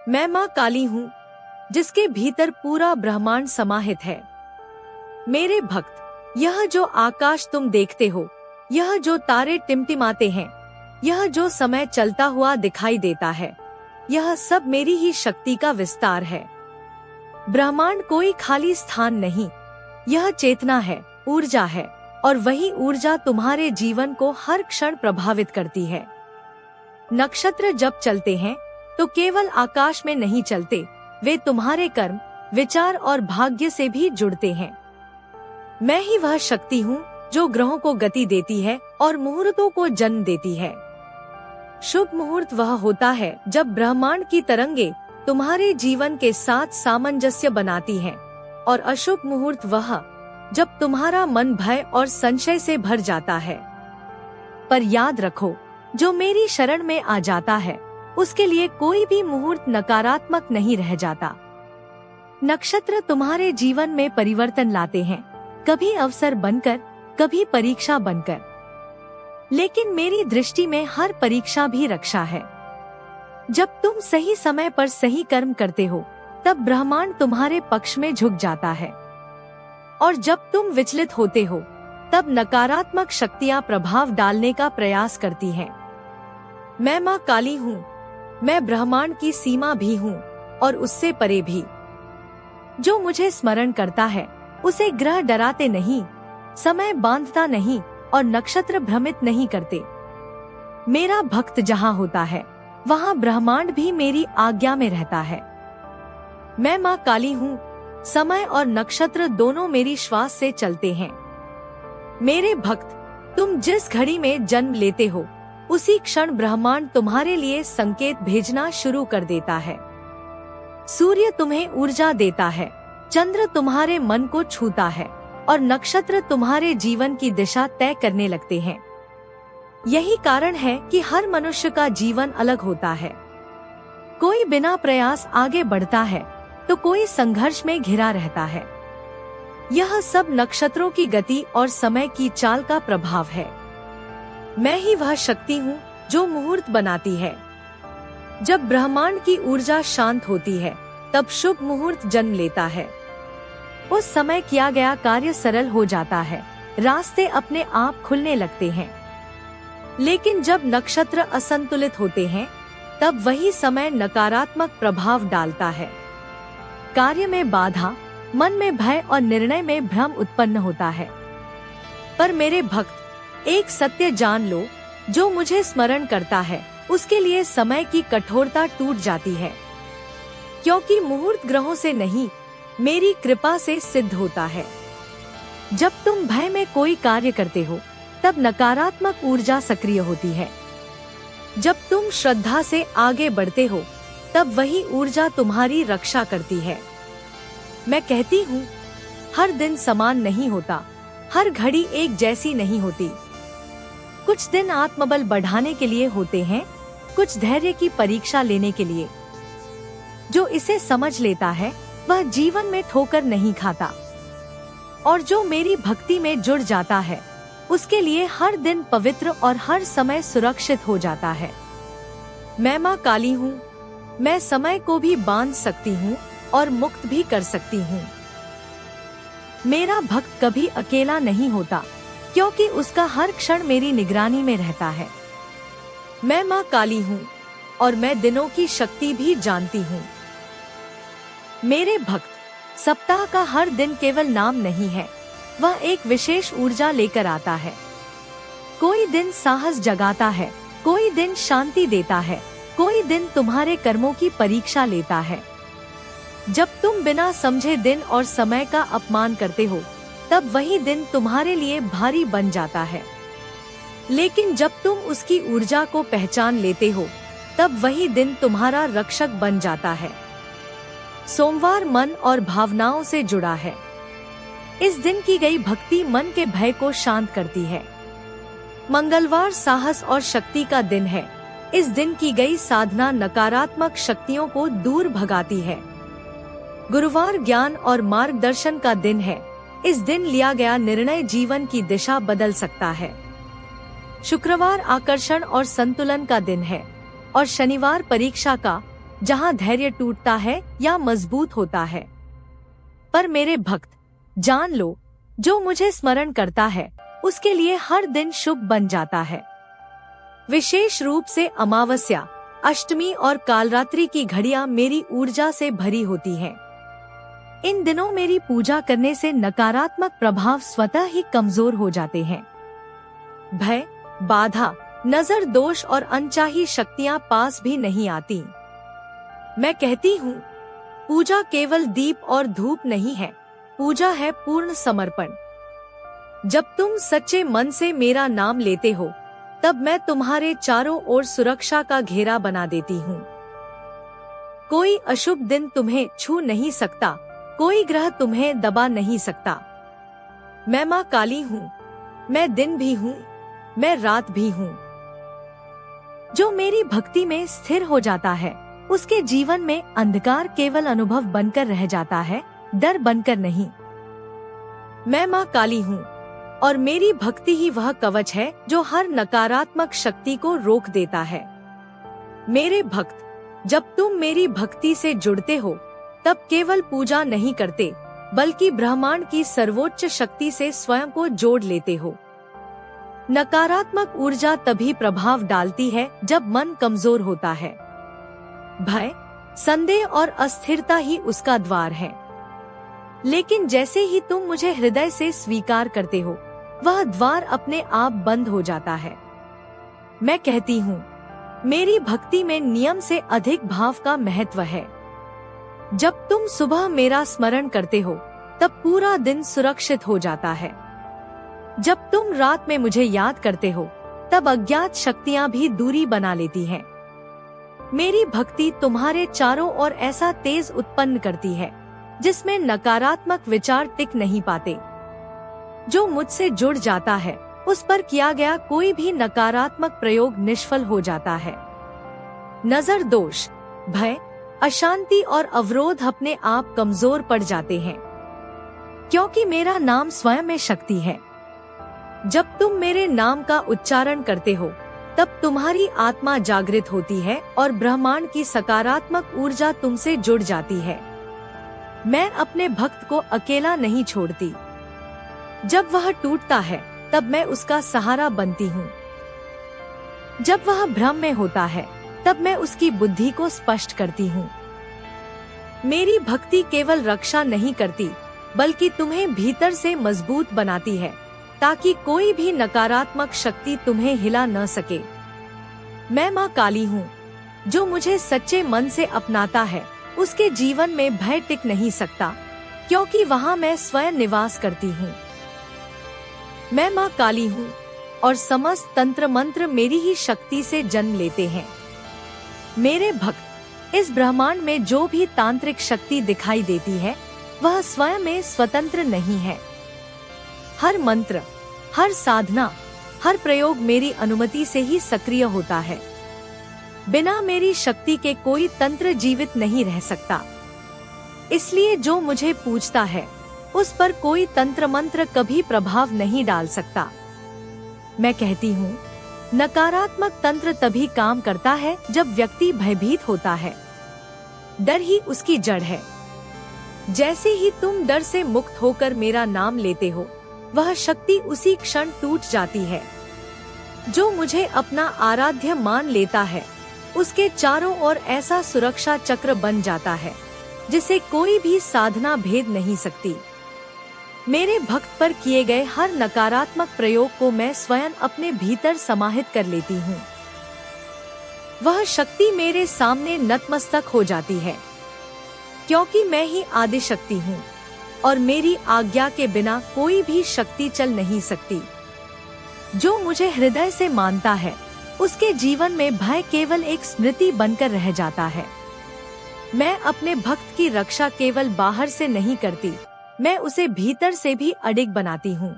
मैं माँ काली हूँ, जिसके भीतर पूरा ब्रह्मांड समाहित है। मेरे भक्त, यह जो आकाश तुम देखते हो, यह जो तारे टिमटिमाते हैं, यह जो समय चलता हुआ दिखाई देता है, यह सब मेरी ही शक्ति का विस्तार है। ब्रह्मांड कोई खाली स्थान नहीं, यह चेतना है, ऊर्जा है, और वही ऊर्जा तुम्हारे जीवन को हर क्षण प्रभावित करती है। नक्षत्र जब चलते हैं तो केवल आकाश में नहीं चलते, वे तुम्हारे कर्म, विचार और भाग्य से भी जुड़ते हैं। मैं ही वह शक्ति हूँ जो ग्रहों को गति देती है और मुहूर्तों को जन्म देती है। शुभ मुहूर्त वह होता है जब ब्रह्मांड की तरंगे तुम्हारे जीवन के साथ सामंजस्य बनाती हैं, और अशुभ मुहूर्त वह जब तुम्हारा मन भय और संशय से भर जाता है। पर याद रखो, जो मेरी शरण में आ जाता है उसके लिए कोई भी मुहूर्त नकारात्मक नहीं रह जाता। नक्षत्र तुम्हारे जीवन में परिवर्तन लाते हैं, कभी अवसर बनकर, कभी परीक्षा बनकर। लेकिन मेरी दृष्टि में हर परीक्षा भी रक्षा है। जब तुम सही समय पर सही कर्म करते हो, तब ब्रह्मांड तुम्हारे पक्ष में झुक जाता है, और जब तुम विचलित होते हो, तब नकारात्मक शक्तियां प्रभाव डालने का प्रयास करती हैं। मैं माँ काली हूँ, मैं ब्रह्मांड की सीमा भी हूँ और उससे परे भी। जो मुझे स्मरण करता है उसे ग्रह डराते नहीं, समय बांधता नहीं और नक्षत्र भ्रमित नहीं करते। मेरा भक्त जहाँ होता है वहाँ ब्रह्मांड भी मेरी आज्ञा में रहता है। मैं माँ काली हूँ, समय और नक्षत्र दोनों मेरी श्वास से चलते हैं। मेरे भक्त, तुम जिस घड़ी में जन्म लेते हो उसी क्षण ब्रह्मांड तुम्हारे लिए संकेत भेजना शुरू कर देता है। सूर्य तुम्हें ऊर्जा देता है, चंद्र तुम्हारे मन को छूता है और नक्षत्र तुम्हारे जीवन की दिशा तय करने लगते हैं। यही कारण है कि हर मनुष्य का जीवन अलग होता है। कोई बिना प्रयास आगे बढ़ता है तो कोई संघर्ष में घिरा रहता है। यह सब नक्षत्रों की गति और समय की चाल का प्रभाव है। मैं ही वह शक्ति हूँ जो मुहूर्त बनाती है। जब ब्रह्मांड की ऊर्जा शांत होती है तब शुभ मुहूर्त जन्म लेता है। उस समय किया गया कार्य सरल हो जाता है, रास्ते अपने आप खुलने लगते हैं। लेकिन जब नक्षत्र असंतुलित होते हैं तब वही समय नकारात्मक प्रभाव डालता है। कार्य में बाधा, मन में भय और निर्णय में भ्रम उत्पन्न होता है। पर मेरे भक्त, एक सत्य जान लो, जो मुझे स्मरण करता है उसके लिए समय की कठोरता टूट जाती है, क्योंकि मुहूर्त ग्रहों से नहीं, मेरी कृपा से सिद्ध होता है। जब तुम भय में कोई कार्य करते हो तब नकारात्मक ऊर्जा सक्रिय होती है। जब तुम श्रद्धा से आगे बढ़ते हो तब वही ऊर्जा तुम्हारी रक्षा करती है। मैं कहती हूँ, हर दिन समान नहीं होता, हर घड़ी एक जैसी नहीं होती। कुछ दिन आत्मबल बढ़ाने के लिए होते हैं, कुछ धैर्य की परीक्षा लेने के लिए। जो इसे समझ लेता है वह जीवन में ठोकर नहीं खाता, और जो मेरी भक्ति में जुड़ जाता है उसके लिए हर दिन पवित्र और हर समय सुरक्षित हो जाता है। मैं माँ काली हूँ, मैं समय को भी बांध सकती हूँ और मुक्त भी कर सकती हूँ। मेरा भक्त कभी अकेला नहीं होता, क्योंकि उसका हर क्षण मेरी निगरानी में रहता है। मैं माँ काली हूँ और मैं दिनों की शक्ति भी जानती हूँ। मेरे भक्त, सप्ताह का हर दिन केवल नाम नहीं है, वह एक विशेष ऊर्जा लेकर आता है। कोई दिन साहस जगाता है, कोई दिन शांति देता है, कोई दिन तुम्हारे कर्मों की परीक्षा लेता है। जब तुम बिना समझे दिन और समय का अपमान करते हो तब वही दिन तुम्हारे लिए भारी बन जाता है। लेकिन जब तुम उसकी ऊर्जा को पहचान लेते हो तब वही दिन तुम्हारा रक्षक बन जाता है। सोमवार मन और भावनाओं से जुड़ा है। इस दिन की गई भक्ति मन के भय को शांत करती है। मंगलवार साहस और शक्ति का दिन है। इस दिन की गई साधना नकारात्मक शक्तियों को दूर भगाती है। गुरुवार ज्ञान और मार्गदर्शन का दिन है। इस दिन लिया गया निर्णय जीवन की दिशा बदल सकता है। शुक्रवार आकर्षण और संतुलन का दिन है और शनिवार परीक्षा का, जहाँ धैर्य टूटता है या मजबूत होता है। पर मेरे भक्त, जान लो, जो मुझे स्मरण करता है उसके लिए हर दिन शुभ बन जाता है। विशेष रूप से अमावस्या, अष्टमी और कालरात्रि की घड़ियां मेरी ऊर्जा से भरी होती हैं। इन दिनों मेरी पूजा करने से नकारात्मक प्रभाव स्वतः ही कमजोर हो जाते हैं। भय, बाधा, नजर दोष और अनचाही शक्तियां पास भी नहीं आती। मैं कहती हूँ, पूजा केवल दीप और धूप नहीं है, पूजा है पूर्ण समर्पण। जब तुम सच्चे मन से मेरा नाम लेते हो, तब मैं तुम्हारे चारों ओर सुरक्षा का घेरा बना देती हूँ। कोई अशुभ दिन तुम्हें छू नहीं सकता, कोई ग्रह तुम्हें दबा नहीं सकता। मैं माँ काली हूँ, मैं दिन भी हूँ, मैं रात भी हूँ। जो मेरी भक्ति में स्थिर हो जाता है, उसके जीवन में अंधकार केवल अनुभव बनकर रह जाता है, डर बनकर नहीं। मैं माँ काली हूँ और मेरी भक्ति ही वह कवच है जो हर नकारात्मक शक्ति को रोक देता है। मेरे भक्त, जब तुम मेरी भक्ति से जुड़ते हो, तब केवल पूजा नहीं करते, बल्कि ब्रह्मांड की सर्वोच्च शक्ति से स्वयं को जोड़ लेते हो। नकारात्मक ऊर्जा तभी प्रभाव डालती है जब मन कमजोर होता है। भय, संदेह और अस्थिरता ही उसका द्वार है। लेकिन जैसे ही तुम मुझे हृदय से स्वीकार करते हो, वह द्वार अपने आप बंद हो जाता है। मैं कहती हूँ, मेरी भक्ति में नियम से अधिक भाव का महत्व है। जब तुम सुबह मेरा स्मरण करते हो, तब पूरा दिन सुरक्षित हो जाता है। जब तुम रात में मुझे याद करते हो, तब अज्ञात शक्तियाँ भी दूरी बना लेती हैं। मेरी भक्ति तुम्हारे चारों ओर ऐसा तेज उत्पन्न करती है, जिसमें नकारात्मक विचार टिक नहीं पाते। जो मुझसे जुड़ जाता है, उस पर किया गया कोई भी नकारात्मक प्रयोग निष्फल हो जाता है। नजर दोष, भय, अशांति और अवरोध अपने आप कमजोर पड़ जाते हैं, क्योंकि मेरा नाम स्वयं में शक्ति है। जब तुम मेरे नाम का उच्चारण करते हो, तब तुम्हारी आत्मा जागृत होती है और ब्रह्मांड की सकारात्मक ऊर्जा तुमसे जुड़ जाती है। मैं अपने भक्त को अकेला नहीं छोड़ती। जब वह टूटता है, तब मैं उसका सहारा बनती हूँ। जब वह भ्रम में होता है, तब मैं उसकी बुद्धि को स्पष्ट करती हूँ। मेरी भक्ति केवल रक्षा नहीं करती, बल्कि तुम्हें भीतर से मजबूत बनाती है, ताकि कोई भी नकारात्मक शक्ति तुम्हें हिला न सके। मैं माँ काली हूँ। जो मुझे सच्चे मन से अपनाता है, उसके जीवन में भय टिक नहीं सकता, क्योंकि वहाँ मैं स्वयं निवास करती हूँ। मैं माँ काली हूँ और समस्त तंत्र मंत्र मेरी ही शक्ति से जन्म लेते हैं। मेरे भक्त, इस ब्रह्मांड में जो भी तांत्रिक शक्ति दिखाई देती है, वह स्वयं में स्वतंत्र नहीं है। हर मंत्र, हर साधना, हर प्रयोग मेरी अनुमति से ही सक्रिय होता है। बिना मेरी शक्ति के कोई तंत्र जीवित नहीं रह सकता। इसलिए जो मुझे पूजता है, उस पर कोई तंत्र मंत्र कभी प्रभाव नहीं डाल सकता। मैं कहती हूँ, नकारात्मक तंत्र तभी काम करता है जब व्यक्ति भयभीत होता है। डर ही उसकी जड़ है। जैसे ही तुम डर से मुक्त होकर मेरा नाम लेते हो, वह शक्ति उसी क्षण टूट जाती है। जो मुझे अपना आराध्य मान लेता है, उसके चारों ओर ऐसा सुरक्षा चक्र बन जाता है, जिसे कोई भी साधना भेद नहीं सकती। मेरे भक्त पर किए गए हर नकारात्मक प्रयोग को मैं स्वयं अपने भीतर समाहित कर लेती हूँ। वह शक्ति मेरे सामने नतमस्तक हो जाती है, क्योंकि मैं ही आदि शक्ति हूँ और मेरी आज्ञा के बिना कोई भी शक्ति चल नहीं सकती। जो मुझे हृदय से मानता है, उसके जीवन में भय केवल एक स्मृति बनकर रह जाता है। मैं अपने भक्त की रक्षा केवल बाहर से नहीं करती, मैं उसे भीतर से भी अडिग बनाती हूँ।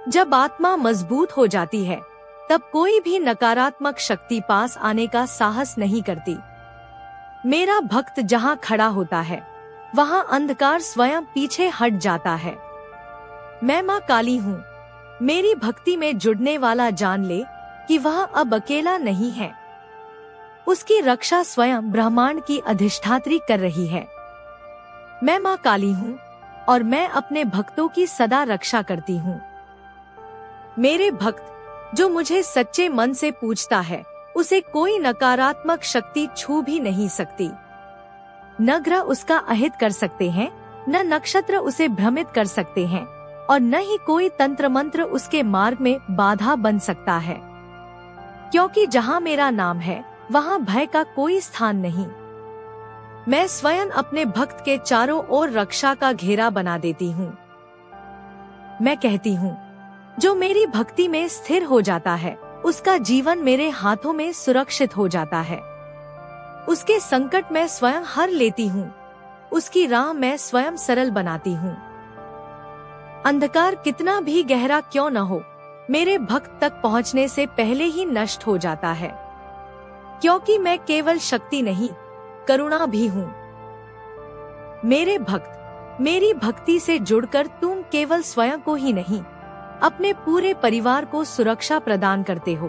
जब आत्मा मजबूत हो जाती है, तब कोई भी नकारात्मक शक्ति पास आने का साहस नहीं करती। मेरा भक्त जहाँ खड़ा होता है, वहाँ अंधकार स्वयं पीछे हट जाता है। मैं माँ काली हूँ। मेरी भक्ति में जुड़ने वाला जान ले कि वह अब अकेला नहीं है। उसकी रक्षा स्वयं ब्रह्मांड की अधिष्ठात्री कर रही है। मैं माँ काली हूँ और मैं अपने भक्तों की सदा रक्षा करती हूँ। मेरे भक्त जो मुझे सच्चे मन से पूजता है, उसे कोई नकारात्मक शक्ति छू भी नहीं सकती। न ग्रह उसका अहित कर सकते हैं, न नक्षत्र उसे भ्रमित कर सकते हैं, और न ही कोई तंत्र मंत्र उसके मार्ग में बाधा बन सकता है। क्योंकि जहाँ मेरा नाम है, वहाँ भय का कोई स्थान नहीं। मैं स्वयं अपने भक्त के चारों ओर रक्षा का घेरा बना देती हूँ। मैं कहती हूँ, जो मेरी भक्ति में स्थिर हो जाता है, उसका जीवन मेरे हाथों में सुरक्षित हो जाता है। उसके संकट मैं स्वयं हर लेती हूँ, उसकी राह मैं स्वयं सरल बनाती हूँ। अंधकार कितना भी गहरा क्यों न हो, मेरे भक्त तक पहुँचने से पहले ही नष्ट हो जाता है। क्योंकि मैं केवल शक्ति नहीं, करुणा भी हूँ। मेरे भक्त, मेरी भक्ति से जुड़कर तुम केवल स्वयं को ही नहीं, अपने पूरे परिवार को सुरक्षा प्रदान करते हो।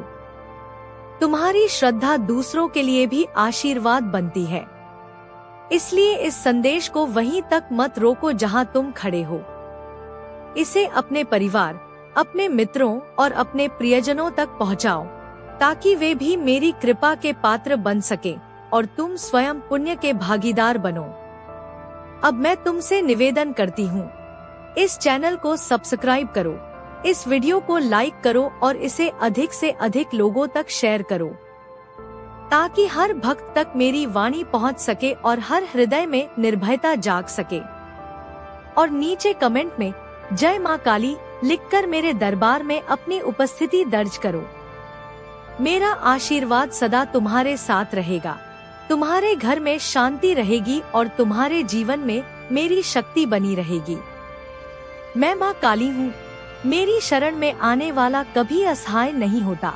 तुम्हारी श्रद्धा दूसरों के लिए भी आशीर्वाद बनती है। इसलिए इस संदेश को वहीं तक मत रोको जहां तुम खड़े हो। इसे अपने परिवार, अपने मित्रों और अपने प्रियजनों तक पहुंचाओ, ताकि वे भी मेरी कृपा के पात्र बन सके और तुम स्वयं पुण्य के भागीदार बनो। अब मैं तुमसे निवेदन करती हूँ, इस चैनल को सब्सक्राइब करो, इस वीडियो को लाइक करो और इसे अधिक से अधिक लोगों तक शेयर करो, ताकि हर भक्त तक मेरी वाणी पहुँच सके और हर हृदय में निर्भयता जाग सके। और नीचे कमेंट में जय माँ काली लिखकर मेरे दरबार में अपनी उपस्थिति दर्ज करो। मेरा आशीर्वाद सदा तुम्हारे साथ रहेगा, तुम्हारे घर में शांति रहेगी और तुम्हारे जीवन में मेरी शक्ति बनी रहेगी। मैं माँ काली हूँ, मेरी शरण में आने वाला कभी असहाय नहीं होता।